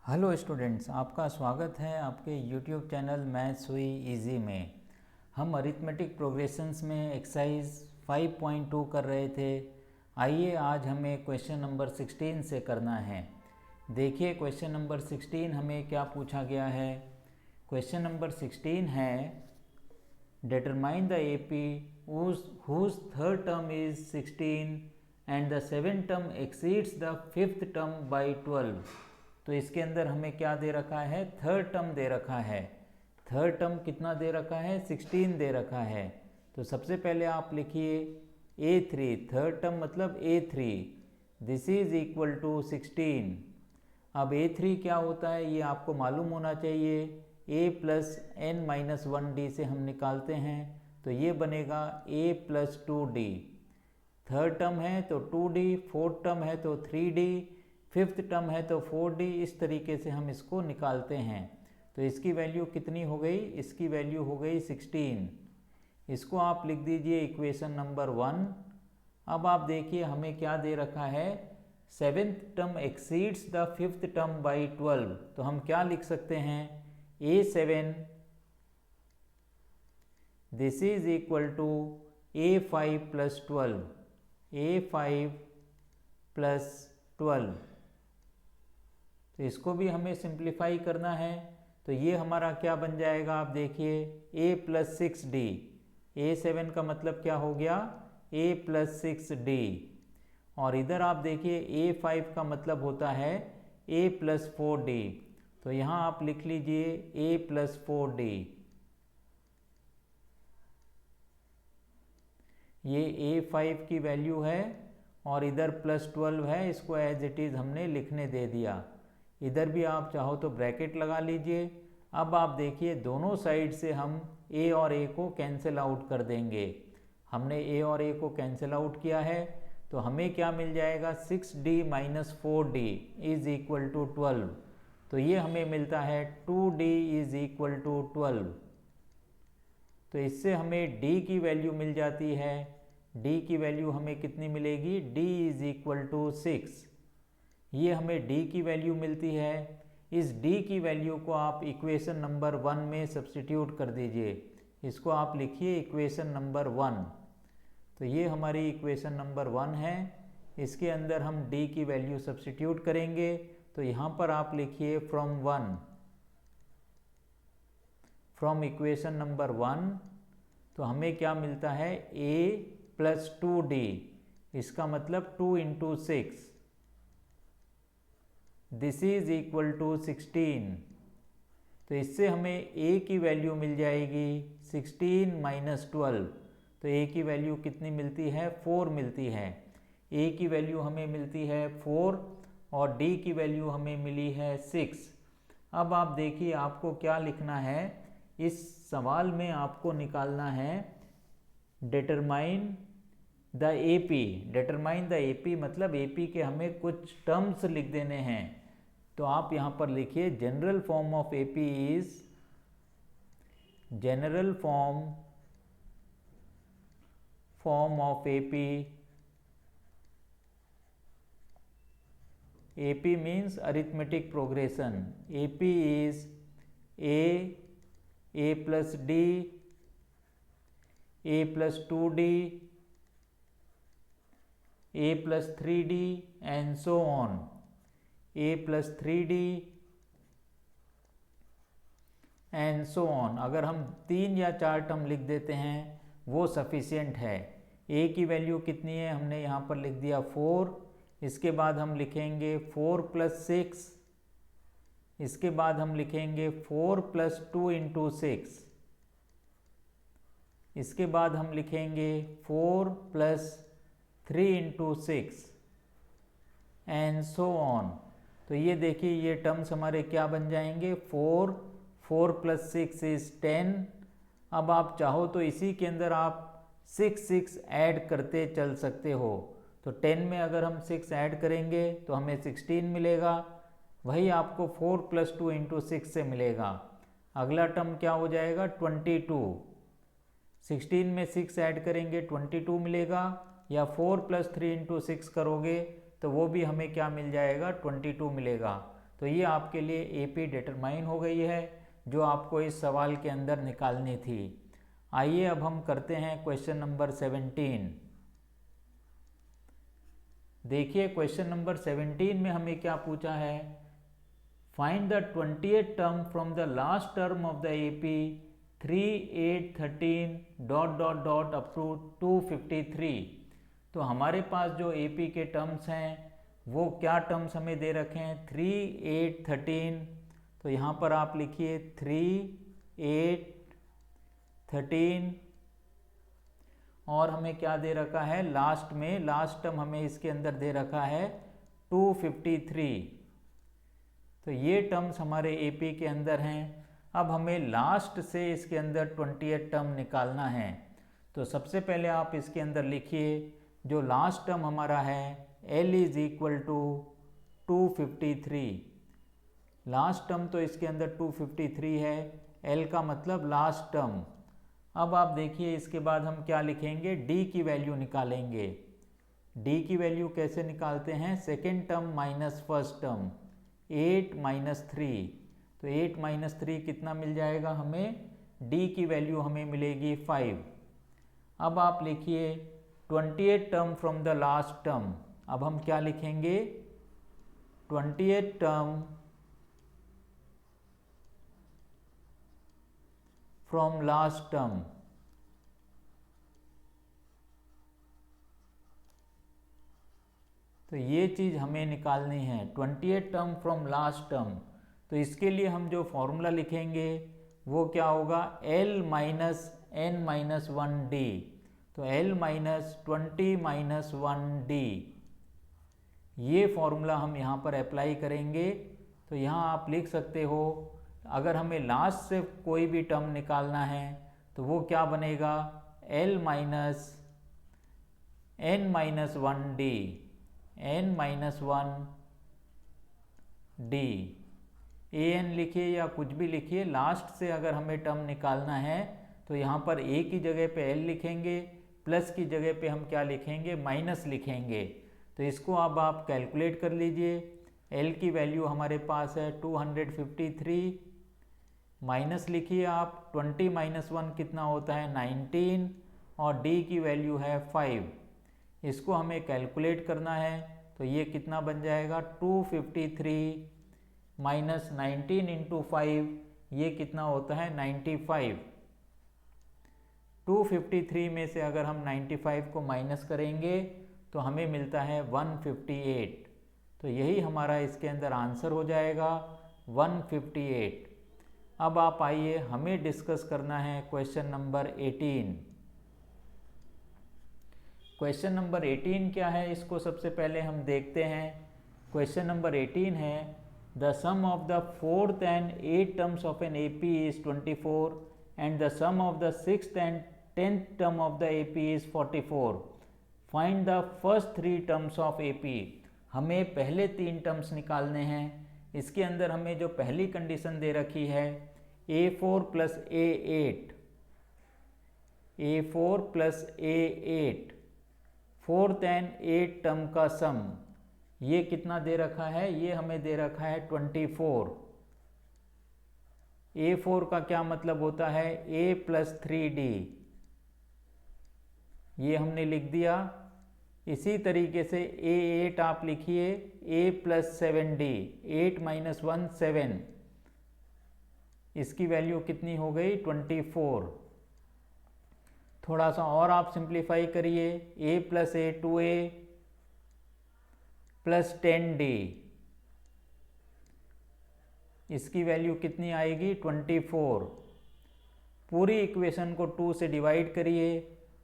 Hello students, आपका स्वागत है आपके यूट्यूब चैनल मैथ्स हुई इजी में। हम अरिथमेटिक प्रोग्रेशंस में एक्सरसाइज 5.2 कर रहे थे। आइए आज हमें क्वेश्चन नंबर 16 से करना है। देखिए क्वेश्चन नंबर 16 हमें क्या पूछा गया है। क्वेश्चन नंबर 16 है determine the AP whose third term is 16 and the seventh term exceeds the fifth term by 12। तो इसके अंदर हमें क्या दे रखा है, थर्ड टर्म दे रखा है। थर्ड टर्म कितना दे रखा है, 16 दे रखा है। तो सबसे पहले आप लिखिए A3, थर्ड टर्म मतलब A3, this is equal to 16। अब A3 क्या होता है ये आपको मालूम होना चाहिए। A plus n minus 1d से हम निकालते हैं तो ये बनेगा A plus 2d। Third term है तो 2d, फोर्थ टर्म है तो 3d, फिफ्थ टर्म है तो 4d। इस तरीके से हम इसको निकालते हैं। तो इसकी वैल्यू कितनी हो गई, इसकी वैल्यू हो गई 16। इसको आप लिख दीजिए इक्वेशन नंबर 1। अब आप देखिए हमें क्या दे रखा है, seventh term exceeds the fifth term by 12। तो हम क्या लिख सकते हैं, A7 this is equal to A5 plus 12, A5 plus 12। तो इसको भी हमें सिंप्लीफाई करना है। तो ये हमारा क्या बन जाएगा, आप देखिए A प्लस 6d। A7 का मतलब क्या हो गया, A प्लस 6d। और इधर आप देखिए A5 का मतलब होता है A प्लस 4d। तो यहाँ आप लिख लीजिए A प्लस 4d। ये A5 की वैल्यू है और इधर प्लस 12 है, इसको एज इट इज़ हमने लिखने दे दिया। इधर भी आप चाहो तो ब्रैकेट लगा लीजिए। अब आप देखिए दोनों साइड से हम A और A को कैंसिल आउट कर देंगे। हमने A और A को कैंसिल आउट किया है तो हमें क्या मिल जाएगा, 6d minus 4d is equal to 12। तो ये हमें मिलता है 2d इज इक्वल टू 12। तो इससे हमें d की वैल्यू मिल जाती है। d की वैल्यू हमें कितनी मिलेगी, d इज इक्वल टू 6। ये हमें d की वैल्यू मिलती है। इस d की वैल्यू को आप इक्वेशन नंबर 1 में सब्स्टिट्यूट कर दीजिए। इसको आप लिखिए इक्वेशन नंबर 1। तो ये हमारी इक्वेशन नंबर 1 है। इसके अंदर हम d की वैल्यू सब्स्टिट्यूट करेंगे। तो यहाँ पर आप लिखिए फ्रॉम इक्वेशन नंबर 1। तो हमें क्या मिलता है, a प्लस 2d, इसका मतलब 2 into 6, this is equal to 16। तो इससे हमें a की वैल्यू मिल जाएगी 16 माइनस 12। तो a की वैल्यू कितनी मिलती है, 4 मिलती है। a की वैल्यू हमें मिलती है 4 और d की वैल्यू हमें मिली है 6। अब आप देखिए आपको क्या लिखना है, इस सवाल में आपको निकालना है determine the AP. Determine the AP मतलब एपी के हमें कुछ टर्म्स लिख देने हैं। तो आप यहाँ पर लिखिए general form of AP is, general form of AP, AP means arithmetic progression. AP is a plus d, a plus 2d, a plus 3d and so on, a plus 3d and so on. अगर हम 3 या 4 term लिख देते हैं वो sufficient है। a की value कितनी है, हमने यहाँ पर लिख दिया 4। इसके बाद हम लिखेंगे 4 प्लस 6। इसके बाद हम लिखेंगे 4 प्लस 2 इंटू 6। इसके बाद हम लिखेंगे 4 plus 3 into 6 and so on. तो ये देखिए ये टर्म्स हमारे क्या बन जाएंगे, 4 प्लस 6 इज 10। अब आप चाहो तो इसी के अंदर आप 6 ऐड करते चल सकते हो। तो 10 में अगर हम 6 ऐड करेंगे तो हमें 16 मिलेगा। वही आपको 4 प्लस 2 इंटू 6 से मिलेगा। अगला टर्म क्या हो जाएगा, 22। 16 में 6 ऐड करेंगे 22 मिलेगा, या 4 प्लस 3 इंटू 6 करोगे तो वो भी हमें क्या मिल जाएगा, 22 मिलेगा। तो ये आपके लिए AP डिटरमाइन हो गई है, जो आपको इस सवाल के अंदर निकालनी थी। आइए अब हम करते हैं क्वेश्चन नंबर 17। देखिए क्वेश्चन नंबर 17 में हमें क्या पूछा है, find the 20th term from the last term of the AP 3, 8, 13 dot dot dot up to 253। तो हमारे पास जो AP के टर्म्स हैं वो क्या टर्म्स हमें दे रखे हैं, 3, 8, 13। तो यहाँ पर आप लिखिए 3, 8, 13 और हमें क्या दे रखा है लास्ट में, लास्ट टर्म हमें इसके अंदर दे रखा है 253। तो ये टर्म्स हमारे AP के अंदर हैं। अब हमें लास्ट से इसके अंदर 20th टर्म निकालना है। तो सबसे पहले आप इसके अंदर लिखिए जो लास्ट टर्म हमारा है L is equal to 253। Last term तो इसके अंदर 253 है, L का मतलब लास्ट टर्म। अब आप देखिए इसके बाद हम क्या लिखेंगे, D की वैल्यू निकालेंगे। D की वैल्यू कैसे निकालते हैं, second term minus first term, 8 minus 3। तो 8 माइनस 3 कितना मिल जाएगा हमें, D की वैल्यू हमें मिलेगी 5। अब आप लिखिए 20th term from the last term. अब हम क्या लिखेंगे, 20th term from last term. तो ये चीज़ हमें निकालनी है, 20th term from last term. तो इसके लिए हम जो फॉर्मूला लिखेंगे वो क्या होगा, L minus N minus 1D। तो L माइनस 20 माइनस 1D, ये फॉर्मूला हम यहाँ पर अप्लाई करेंगे। तो यहाँ आप लिख सकते हो, अगर हमें लास्ट से कोई भी टर्म निकालना है तो वो क्या बनेगा, L minus N minus 1D, N minus 1D। AN लिखिए या कुछ भी लिखिए, लास्ट से अगर हमें टर्म निकालना है तो यहाँ पर A की जगह पे L लिखेंगे, प्लस की जगह पे हम क्या लिखेंगे, माइनस लिखेंगे। तो इसको अब आप कैलकुलेट कर लीजिए। L की वैल्यू हमारे पास है 253, माइनस लिखिए आप, 20 माइनस 1 कितना होता है 19, और D की वैल्यू है 5। इसको हमें कैलकुलेट करना है। तो ये कितना बन जाएगा, 253 माइनस 19 इंटू 5, ये कितना होता है 95। 253 में से अगर हम 95 को माइनस करेंगे तो हमें मिलता है 158। तो यही हमारा इसके अंदर आंसर हो जाएगा 158। अब आप आइए, हमें डिस्कस करना है क्वेश्चन नंबर 18। क्वेश्चन नंबर 18 क्या है, इसको सबसे पहले हम देखते हैं। क्वेश्चन नंबर 18 है, the sum of the 4th and 8th terms of an AP is 24 and the sum of the 6th and 10th term of the AP is 44। Find the first 3 terms of AP। हमें पहले 3 terms निकालने हैं। इसके अंदर हमें जो पहली condition दे रखी है A4 plus A8, A4 plus A8 4th and 8th term का सम, ये कितना दे रखा है, ये हमें दे रखा है 24। A4 का क्या मतलब होता है, A प्लस 3D, ये हमने लिख दिया। इसी तरीके से A8 आप लिखिए, A प्लस 7D, 8 माइनस 1 7, इसकी वैल्यू कितनी हो गई 24। थोड़ा सा और आप सिंप्लीफाई करिए, A plus A 2A plus 10D, इसकी वैल्यू कितनी आएगी 24। पूरी इक्वेशन को 2 से डिवाइड करिए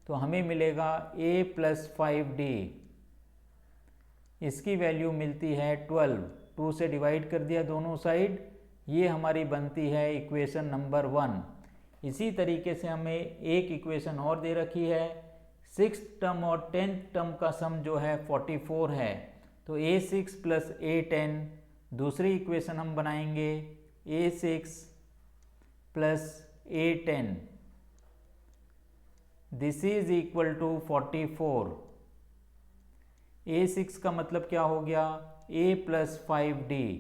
तो हमें मिलेगा A प्लस 5D, इसकी वैल्यू मिलती है 12। 2 से डिवाइड कर दिया दोनों साइड, ये हमारी बनती है इक्वेशन नंबर 1। इसी तरीके से हमें एक इक्वेशन और दे रखी है, 6th टर्म और 10th टर्म का सम जो है 44 है। तो A6 प्लस A10, दूसरी इक्वेशन हम बनाएंगे A6 plus A10, this is equal to 44। A6 का मतलब क्या हो गया, A प्लस 5D,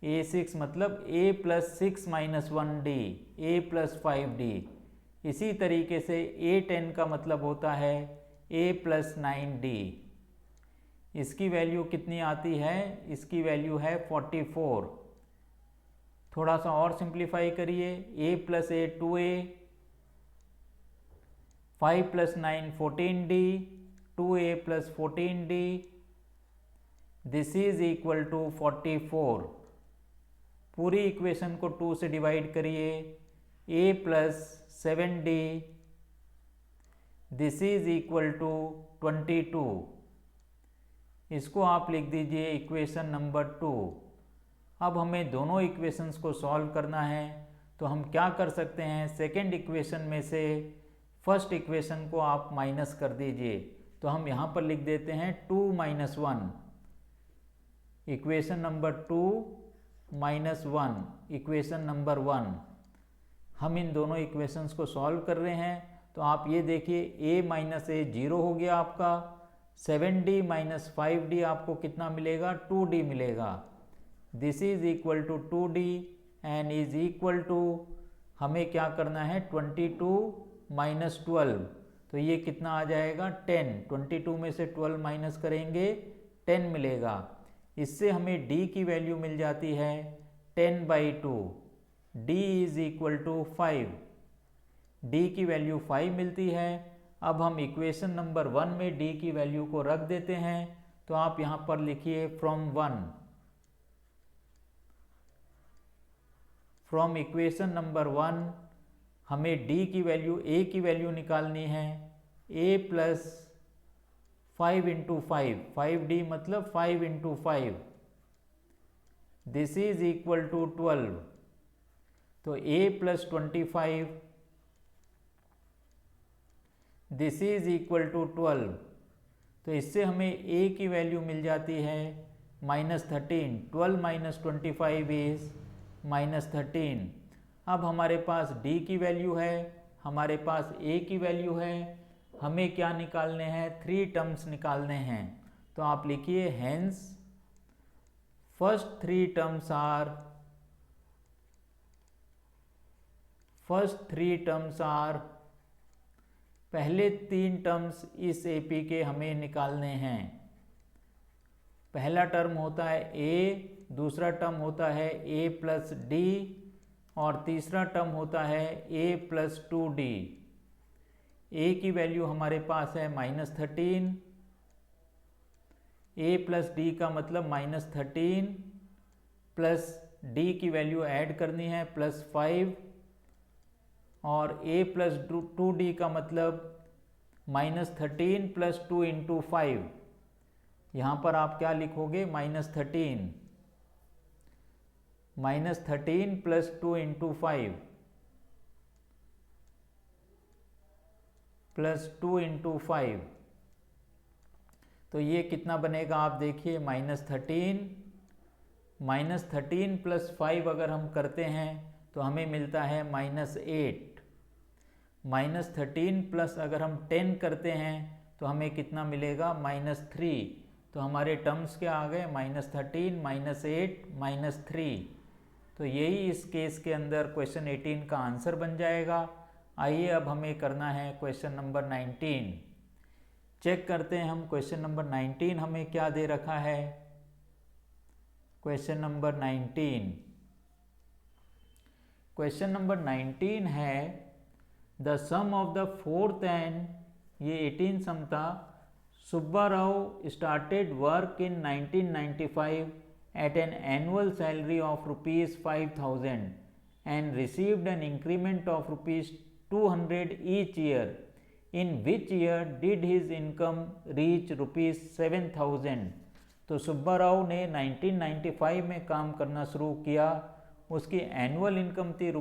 A6 मतलब A plus 6 minus 1D, A plus 5D। इसी तरीके से A10 का मतलब होता है A प्लस 9D। इसकी वैल्यू कितनी आती है? इसकी वैल्यू है 44। थोड़ा सा और सिंप्लीफाई करिए, A plus A 2A, 5 plus 9 14D, 2A plus 14D, this is equal to 44। पूरी इक्वेशन को 2 से डिवाइड करिए, A plus 7D, this is equal to 22। इसको आप लिख दीजिए इक्वेशन नंबर 2। अब हमें दोनों इक्वेशंस को सॉल्व करना है, तो हम क्या कर सकते हैं, सेकेंड इक्वेशन में से फर्स्ट इक्वेशन को आप माइनस कर दीजिए। तो हम यहाँ पर लिख देते हैं 2 minus 1, equation number 2 minus 1, equation number 1। हम इन दोनों इक्वेशंस को सॉल्व कर रहे हैं, तो आप ये देखिए a माइनस ए 0 हो गया आपका, 7D माइनस 5D आपको कितना मिलेगा? 2D मिलेगा। This is equal to 2D and is equal to, हमें क्या करना है, 22 माइनस 12, तो ये कितना आ जाएगा? 10। 22 में से 12 माइनस करेंगे 10 मिलेगा। इससे हमें D की वैल्यू मिल जाती है 10/2। D is equal to 5। D की वैल्यू 5 मिलती है। अब हम इक्वेशन नंबर 1 में D की वैल्यू को रख देते हैं, तो आप यहाँ पर लिखिए फ्रॉम इक्वेशन नंबर 1 हमें D की वैल्यू, A की वैल्यू निकालनी है, A प्लस 5 इंटू 5, 5D मतलब 5 इंटू 5, दिस इज इक्वल टू 12। तो A plus 25, this is equal to 12। तो इससे हमें A की वैल्यू मिल जाती है -13। 12 माइनस 25 इज -13। अब हमारे पास D की वैल्यू है, हमारे पास A की वैल्यू है, हमें क्या निकालने हैं? 3 टर्म्स निकालने हैं। तो आप लिखिए हेंस फर्स्ट 3 टर्म्स आर, पहले 3 टर्म्स इस AP के हमें निकालने हैं। पहला टर्म होता है A, दूसरा टर्म होता है A प्लस D, और तीसरा टर्म होता है A प्लस 2D। A की वैल्यू हमारे पास है -13, A प्लस D का मतलब -13, प्लस D की वैल्यू ऐड करनी है +5, और A प्लस 2D का मतलब -13 प्लस 2 इंटू 5। यहाँ पर आप क्या लिखोगे? -13 प्लस 2 इंटू 5 प्लस 2 इंटू 5, तो ये कितना बनेगा? आप देखिए -13 प्लस 5 अगर हम करते हैं तो हमें मिलता है -8। -13 प्लस अगर हम 10 करते हैं तो हमें कितना मिलेगा? -3। तो हमारे टर्म्स क्या आ गए? -13 -8 -3। तो यही इस केस के अंदर क्वेश्चन 18 का आंसर बन जाएगा। आइए अब हमें करना है क्वेश्चन नंबर 19। चेक करते हैं हम क्वेश्चन नंबर 19 हमें क्या दे रखा है। क्वेश्चन नंबर 19, क्वेश्चन नंबर 19 है the sum of the fourth and, ये 18 सम था। Subbarao started work in 1995 at an annual salary of rupees 5,000 and received an increment of rupees 200 each year. In which year did his income reach rupees 7,000? तो सुब्बा राव ने 1995 में काम करना शुरू किया, उसकी एनुअल इनकम थी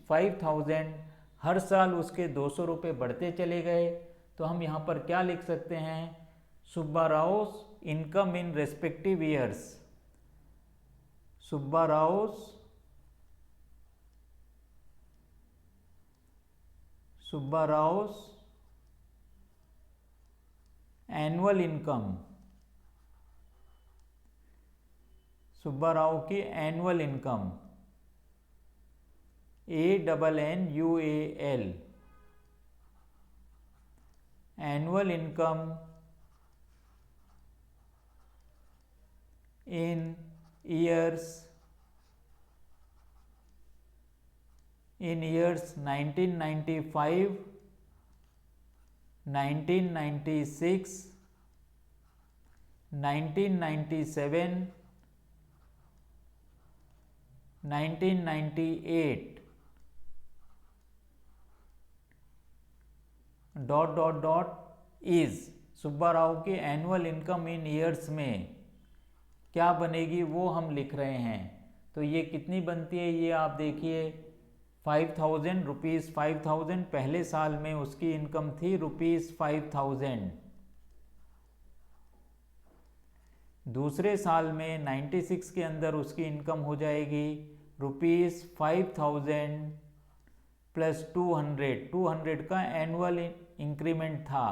₹5,000, हर साल उसके 200 रुपये बढ़ते चले गए। तो हम यहाँ पर क्या लिख सकते हैं? Subba Rao income in respective years, Subba Rao annual income, Subba Rao की annual income, ANNUAL, annual income in years 1995, 1996, 1997, 1998 dot dot dot is Subba Rao की एनुअल इनकम इन ईयर्स में क्या बनेगी वो हम लिख रहे हैं। तो ये कितनी बनती है ये आप देखिए, 5000 रुपीज़, 5000 पहले साल में उसकी इनकम थी ₹5000। दूसरे साल में 96 के अंदर उसकी इनकम हो जाएगी ₹5000 प्लस 200 का एनुअल इंक्रीमेंट था।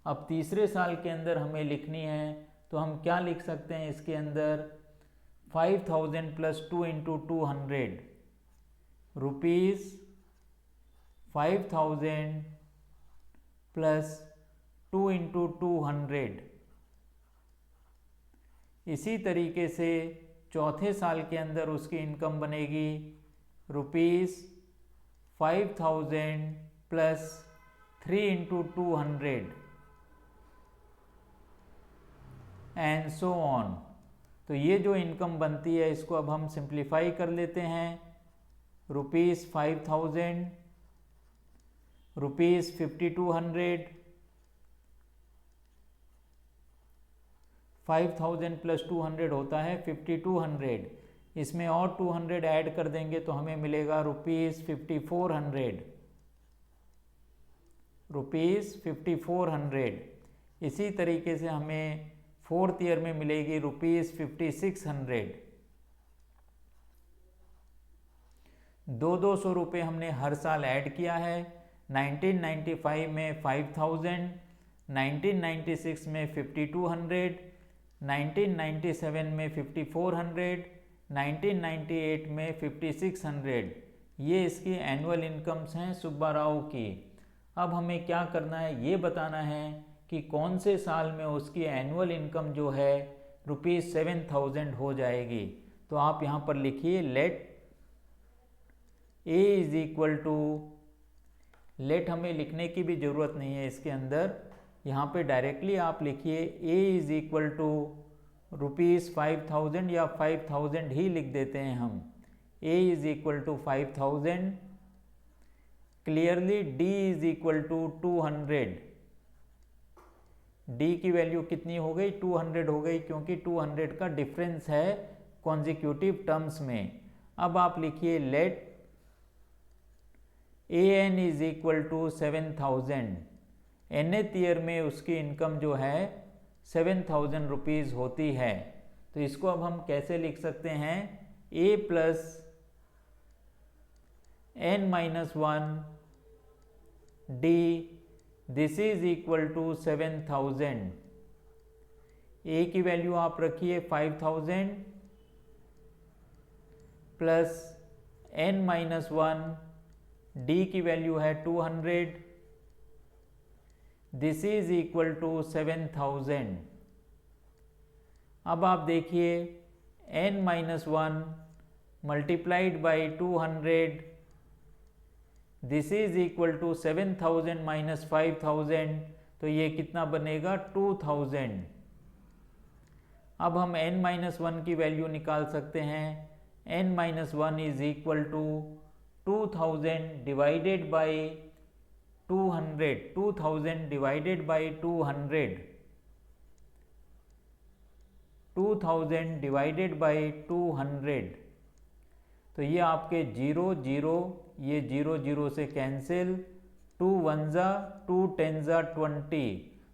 अब तीसरे साल के अंदर हमें लिखनी है, तो हम क्या लिख सकते हैं इसके अंदर, 5000 प्लस 2 इंटू 200, ₹5000 प्लस 2 इंटू 200। इसी तरीके से चौथे साल के अंदर उसकी इनकम बनेगी ₹5000 plus 3 into 200 and so on. तो ये जो इनकम बनती है इसको अब हम सिंप्लीफाई कर लेते हैं। ₹5000, ₹5200, 5000 प्लस 200 होता है 5200, इसमें और 200 ऐड कर देंगे तो हमें मिलेगा ₹5400, ₹5400। इसी तरीके से हमें फोर्थ ईयर में मिलेगी ₹5600। 200 रुपये हमने हर साल ऐड किया है। 1995 में 5000, 1996 में 5200, 1997 में 5400, 1998 में 5600। ये इसकी एनुअल इनकम्स हैं सुब्बा राव की। अब हमें क्या करना है, ये बताना है कि कौन से साल में उसकी एनुअल इनकम जो है ₹7000 हो जाएगी। तो आप यहाँ पर लिखिए let a is equal to, let हमें लिखने की भी ज़रूरत नहीं है इसके अंदर, यहाँ पे डायरेक्टली आप लिखिए ए इज इक्वल टू ₹5000 या 5000 ही लिख देते हैं हम। A is equal to 5000, clearly d is equal to 200। D की वैल्यू कितनी हो गई, 200 हो गई, क्योंकि 200 का डिफरेंस है कॉन्जिक्यूटिव टर्म्स में। अब आप लिखिए let a n is equal to 7000। nth year में उसकी इनकम जो है 7000 रुपीज़ होती है। तो इसको अब हम कैसे लिख सकते हैं, a plus n-1 d, this is equal to 7000। A की वैल्यू आप रखिए 5000 प्लस n-1, डी की वैल्यू है 200, दिस इज इक्वल टू 7000। अब आप देखिए n-1 multiplied by 200, this is equal to 7000 minus 5000, तो ये कितना बनेगा 2000। अब हम n-1 की वैल्यू निकाल सकते हैं। n-1 is equal to 2000 divided by 200, 2000 divided by 200, 2000 divided by 200। तो ये आपके 0 0, ये 0 0 से कैंसिल, 2 1 जा 2 10 जा 20,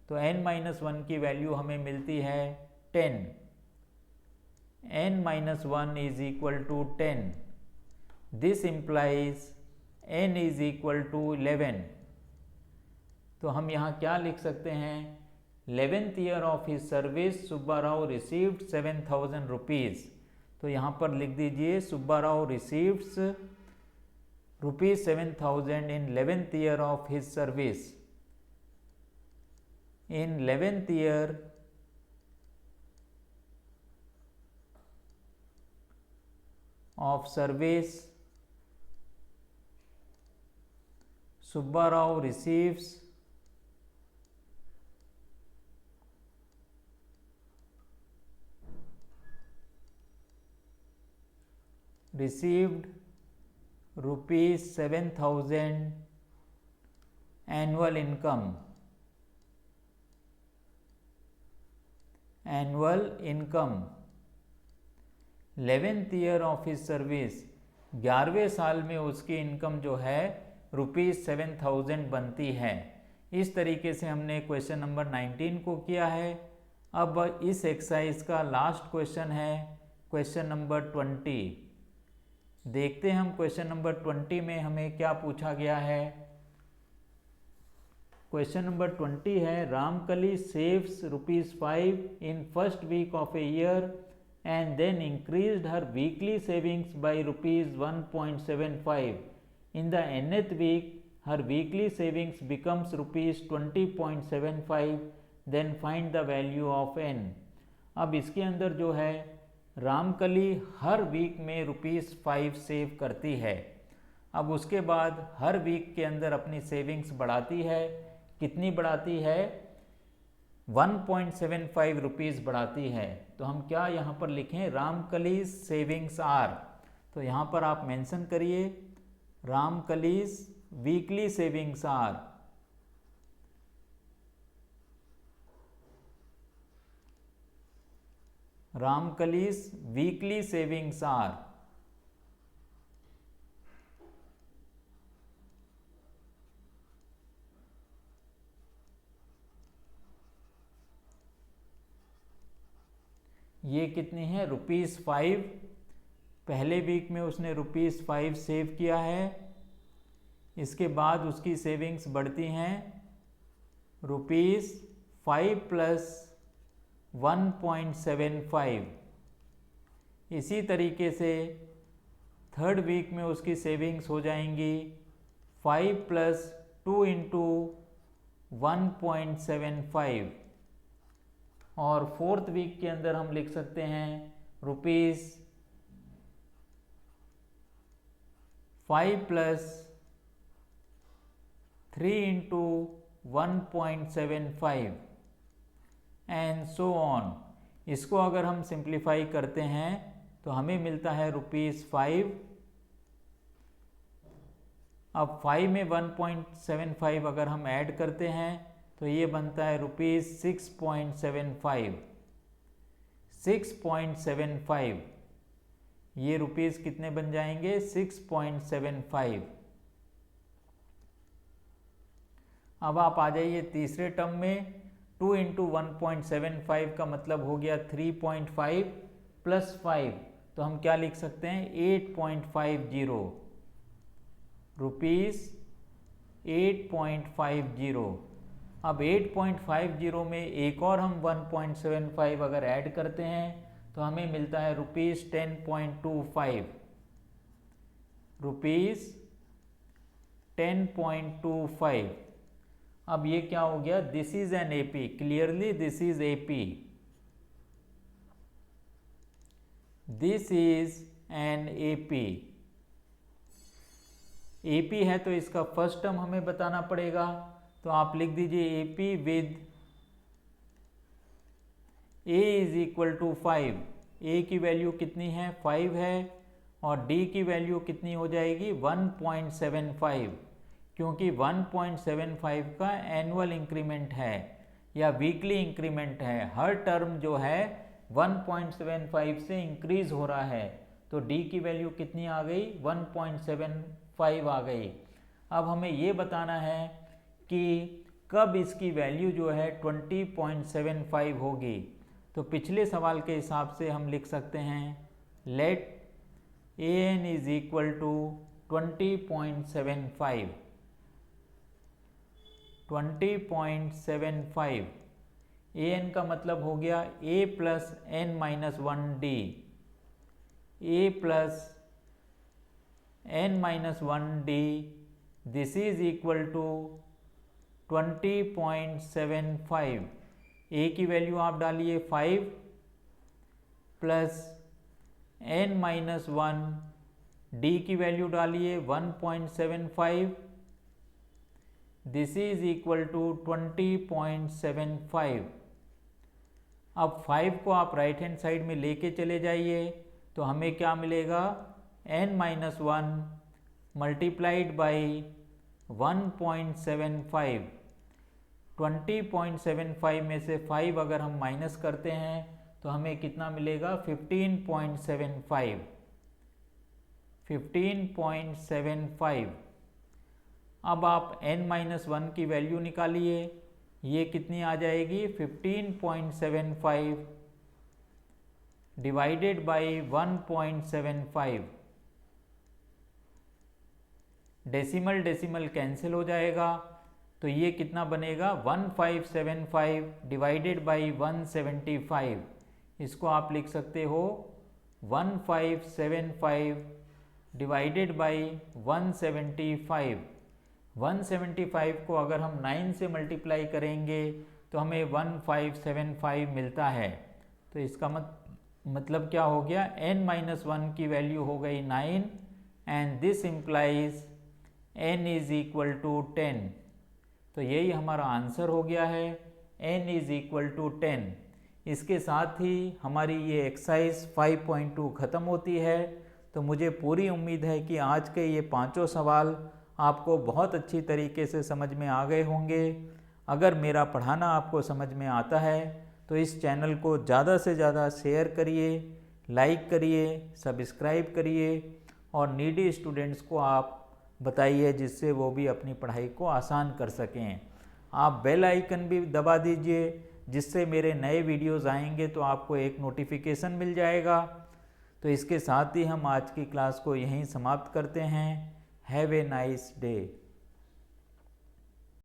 तो n-1 की वैल्यू हमें मिलती है 10। n-1 is equal to 10, this implies n is equal to 11। तो हम यहाँ क्या लिख सकते हैं, 11th year of his service Subba Rao received 7000 rupees. तो यहाँ पर लिख दीजिए Subbarao receives ₹7,000 in 11th year of his service. In 11th year of service, Subbarao received ₹7,000 annual income. Annual income 11th year of his service, 11वें साल में उसकी इनकम जो है ₹7,000 बनती है। इस तरीके से हमने क्वेश्चन नंबर 19 को किया है। अब इस एक्सरसाइज का लास्ट क्वेश्चन है क्वेश्चन नंबर 20। देखते हैं हम क्वेश्चन नंबर 20 में हमें क्या पूछा गया है। क्वेश्चन नंबर 20 है, Ramkali saves ₹5 in first week of a year and then increased her weekly savings by ₹1.75. In the nth week, her weekly savings becomes ₹20.75. Then find the value of n. अब इसके अंदर जो है रामकली हर वीक में ₹5 save करती है। अब उसके बाद हर वीक के अंदर अपनी सेविंग्स बढ़ाती है। कितनी बढ़ाती है? ₹1.75 बढ़ाती है। तो हम क्या यहाँ पर लिखें? Ramkali's savings are. तो यहाँ पर आप मेंशन करिए Ramkali's weekly savings are. Ramkali's weekly savings are ये कितनी है? ₹5। पहले वीक में उसने ₹5 सेव किया है। इसके बाद उसकी सेविंग्स बढ़ती हैं ₹5 प्लस 1.75। इसी तरीके से थर्ड वीक में उसकी सेविंग्स हो जाएंगी 5 प्लस 2 इंटू 1.75। और फोर्थ वीक के अंदर हम लिख सकते हैं ₹5 plus 3 into 1.75 and so on. इसको अगर हम सिंप्लीफाई करते हैं तो हमें मिलता है ₹5। अब 5 में 1.75 अगर हम ऐड करते हैं तो ये बनता है ₹6.75। 6.75 ये रुपीस कितने बन जाएंगे? 6.75। अब आप आ जाइए तीसरे टर्म में। 2 इंटू 1.75 का मतलब हो गया 3.5 प्लस 5। तो हम क्या लिख सकते हैं? 8.50 रुपीस 8.50। अब 8.50 में एक और हम 1.75 अगर ऐड करते हैं तो हमें मिलता है ₹10.25। ₹10.25। अब ये क्या हो गया? This is an AP. Clearly this is AP. This is an AP. AP है तो इसका फर्स्ट टर्म हमें बताना पड़ेगा। तो आप लिख दीजिए AP with a is equal to 5। ए की वैल्यू कितनी है? 5 है। और डी की वैल्यू कितनी हो जाएगी? 1.75, क्योंकि 1.75 का एनुअल इंक्रीमेंट है या वीकली इंक्रीमेंट है। हर टर्म जो है 1.75 से इंक्रीज हो रहा है। तो डी की वैल्यू कितनी आ गई? 1.75 आ गई। अब हमें ये बताना है कि कब इसकी वैल्यू जो है 20.75 होगी। तो पिछले सवाल के हिसाब से हम लिख सकते हैं let a n is equal to 20.75। 20.75 a n का मतलब हो गया a plus n minus 1 d. a plus n minus 1 d, this is equal to 20.75। a की वैल्यू आप डालिए 5 प्लस n माइनस 1, d की वैल्यू डालिए 1.75, दिस इज इक्वल टू 20.75। अब 5 को आप राइट हैंड साइड में लेके चले जाइए तो हमें क्या मिलेगा, n माइनस 1 मल्टीप्लाइड बाई 1.75। 20.75 में से 5 अगर हम माइनस करते हैं तो हमें कितना मिलेगा, 15.75। 15.75। अब आप n माइनस 1 की वैल्यू निकालिए, ये कितनी आ जाएगी, 15.75 divided by 1.75। Decimal decimal cancel हो जाएगा तो ये कितना बनेगा, 1575 डिवाइडेड बाई 175। इसको आप लिख सकते हो 1575 डिवाइडेड बाई 175। 175 को अगर हम 9 से मल्टीप्लाई करेंगे तो हमें 1575 मिलता है। तो इसका मतलब क्या हो गया, n माइनस 1 की वैल्यू हो गई 9 and this implies n is equal to 10। तो यही हमारा आंसर हो गया है, n इज इक्वल टू 10। इसके साथ ही हमारी ये एक्सरसाइज 5.2 ख़त्म होती है। तो मुझे पूरी उम्मीद है कि आज के ये पांचों सवाल आपको बहुत अच्छी तरीके से समझ में आ गए होंगे। अगर मेरा पढ़ाना आपको समझ में आता है तो इस चैनल को ज़्यादा से ज़्यादा शेयर करिए, लाइक करिए, सब्सक्राइब करिए और नीडी स्टूडेंट्स को आप बताइए जिससे वो भी अपनी पढ़ाई को आसान कर सकें। आप बेल आइकन भी दबा दीजिए जिससे मेरे नए वीडियोस आएंगे तो आपको एक नोटिफिकेशन मिल जाएगा। तो इसके साथ ही हम आज की क्लास को यहीं समाप्त करते हैं। Have a nice day.